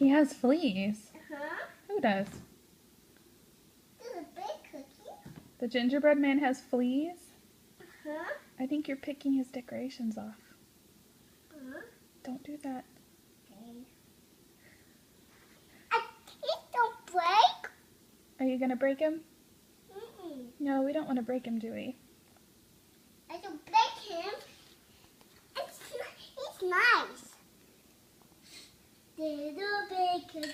He has fleas. Uh-huh. Who does? This is a big cookie. The gingerbread man has fleas? Uh-huh. I think you're picking his decorations off. Uh-huh. Don't do that. Okay. Please don't break. Are you gonna break him? Mm-mm. No, we don't want to break him, do we? I don't break him. He's nice. Little big cookie,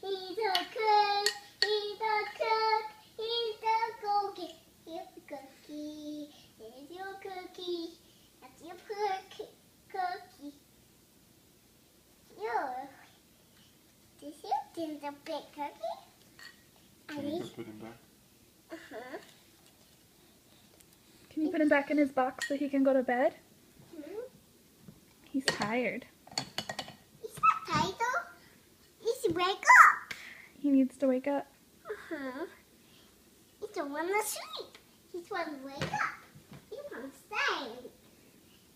he's a cook, he's a cook, he's a cookie. Here's the cookie, here's your cookie, that's your cookie. Here, this is a big cookie. Can you put him back? Uh-huh. Can you put him back in his box so he can go to bed? Hmm? He's tired. He's not tired though. He's wake up. He needs to wake up. Uh-huh. He don't want to sleep. He wants to wake up. He wants to stand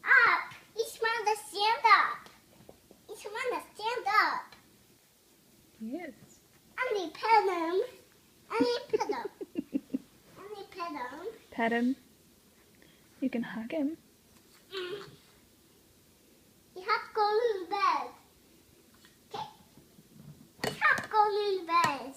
up. He wants to stand up. He wants to stand up. He is. I need to pet him. I need to pet him. I need to pet him. Pet him. You can hug him. You have to go to bed. Okay. You have to go to bed.